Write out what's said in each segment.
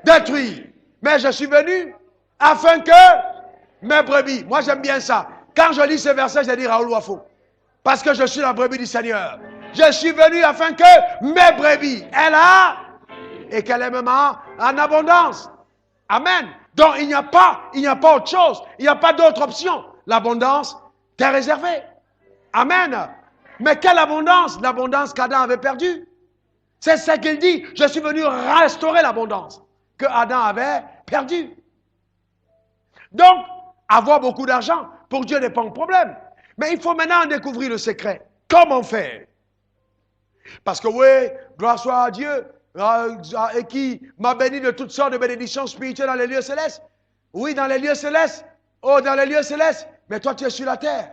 détruire. Mais je suis venu afin que mes brebis, moi j'aime bien ça. Quand je lis ce verset, je dis Raoul Wafo. Parce que je suis la brebis du Seigneur. Je suis venu afin que mes brebis, elle a, et qu'elle est même en abondance. Amen. Donc il n'y a pas autre chose. Il n'y a pas d'autre option. L'abondance t'est réservée. Amen. Mais quelle abondance? L'abondance qu'Adam avait perdue. C'est ce qu'il dit. Je suis venu restaurer l'abondance que Adam avait perdue. Donc, avoir beaucoup d'argent, pour Dieu n'est pas un problème. Mais il faut maintenant découvrir le secret. Comment faire? Parce que oui, gloire soit à Dieu, et qui m'a béni de toutes sortes de bénédictions spirituelles dans les lieux célestes. Oui, dans les lieux célestes. Oh, dans les lieux célestes. Mais toi, tu es sur la terre.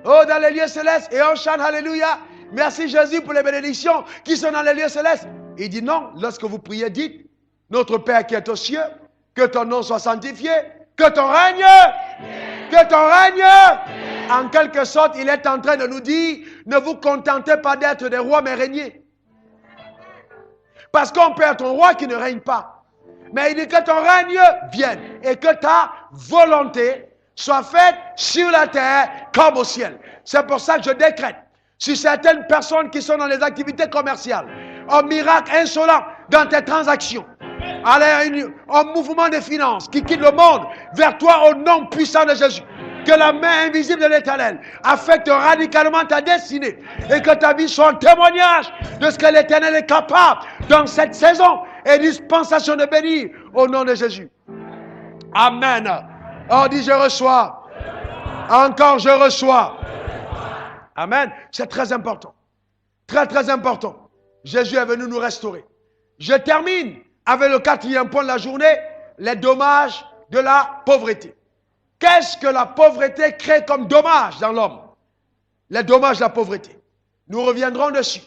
Oh, dans les lieux célestes. Et on chante Alléluia. Merci Jésus pour les bénédictions qui sont dans les lieux célestes. Il dit non, lorsque vous priez, dites, notre Père qui est aux cieux, que ton nom soit sanctifié, que ton règne, en quelque sorte, il est en train de nous dire, ne vous contentez pas d'être des rois, mais régnez. Parce qu'on peut être un roi qui ne règne pas. Mais il dit que ton règne vienne et que ta volonté soit faite sur la terre comme au ciel. C'est pour ça que je décrète sur certaines personnes qui sont dans les activités commerciales, un miracle insolent dans tes transactions. Allez, un mouvement de finances qui quitte le monde vers toi au nom puissant de Jésus. Que la main invisible de l'Éternel affecte radicalement ta destinée et que ta vie soit un témoignage de ce que l'Éternel est capable dans cette saison et dispensation de bénir au nom de Jésus. Amen. On dit je reçois. Encore je reçois. Amen. C'est très important. Très très important. Jésus est venu nous restaurer. Je termine avec le 4e point de la journée, les dommages de la pauvreté. Qu'est-ce que la pauvreté crée comme dommage dans l'homme? Les dommages de la pauvreté. Nous reviendrons dessus,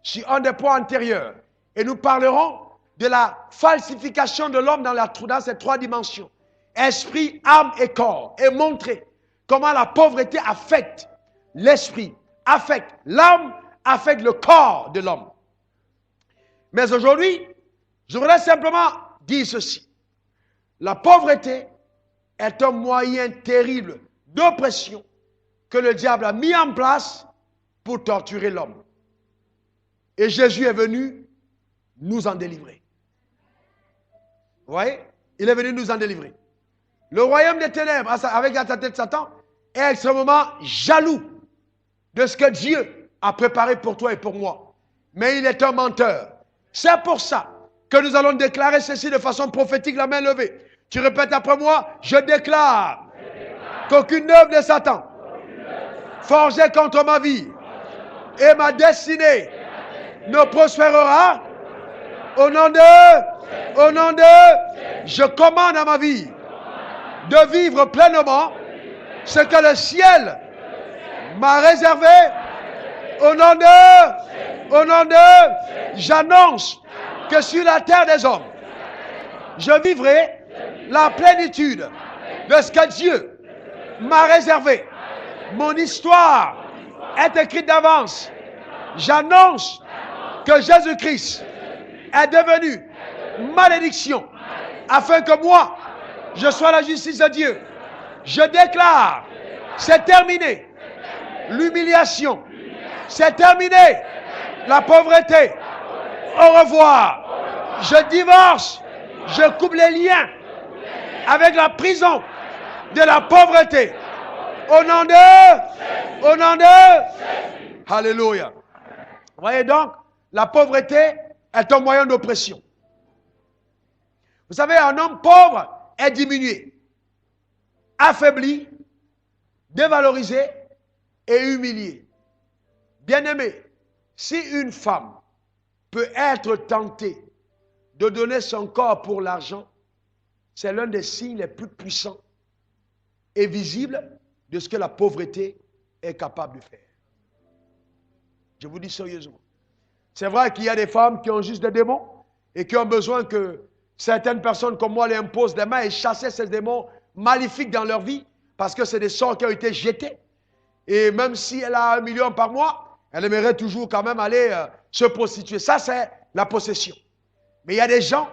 sur un des points antérieurs. Et nous parlerons de la falsification de l'homme dans ces 3 dimensions. Esprit, âme et corps. Et montrer comment la pauvreté affecte l'esprit, affecte l'âme, affecte le corps de l'homme. Mais aujourd'hui, je voudrais simplement dire ceci. La pauvreté est un moyen terrible d'oppression que le diable a mis en place pour torturer l'homme. Et Jésus est venu nous en délivrer. Vous voyez? Il est venu nous en délivrer. Le royaume des ténèbres, avec la tête de Satan, est extrêmement jaloux de ce que Dieu a préparé pour toi et pour moi. Mais il est un menteur. C'est pour ça que nous allons déclarer ceci de façon prophétique, la main levée. Tu répètes après moi, je déclare qu'aucune œuvre de Satan forgée contre ma vie et ma destinée ne prospérera. Au nom de, je commande à ma vie de vivre pleinement ce que le ciel m'a réservé. Au nom de, j'annonce que sur la terre des hommes, je vivrai la plénitude de ce que Dieu m'a réservé. Mon histoire est écrite d'avance. J'annonce que Jésus-Christ est devenu malédiction afin que moi, je sois la justice de Dieu. Je déclare, c'est terminé. L'humiliation, c'est terminé. La pauvreté, au revoir. Je divorce, je coupe les liens avec la prison de la pauvreté. Au nom de, Alléluia. Voyez donc, la pauvreté est un moyen d'oppression. Vous savez, un homme pauvre est diminué, affaibli, dévalorisé et humilié. Bien-aimé, si une femme peut être tentée de donner son corps pour l'argent, c'est l'un des signes les plus puissants et visibles de ce que la pauvreté est capable de faire. Je vous dis sérieusement. C'est vrai qu'il y a des femmes qui ont juste des démons et qui ont besoin que certaines personnes comme moi les imposent des mains et chasser ces démons maléfiques dans leur vie parce que c'est des sorts qui ont été jetés. Et même si elle a 1 million par mois, elle aimerait toujours quand même aller se prostituer. Ça, c'est la possession. Mais il y a des gens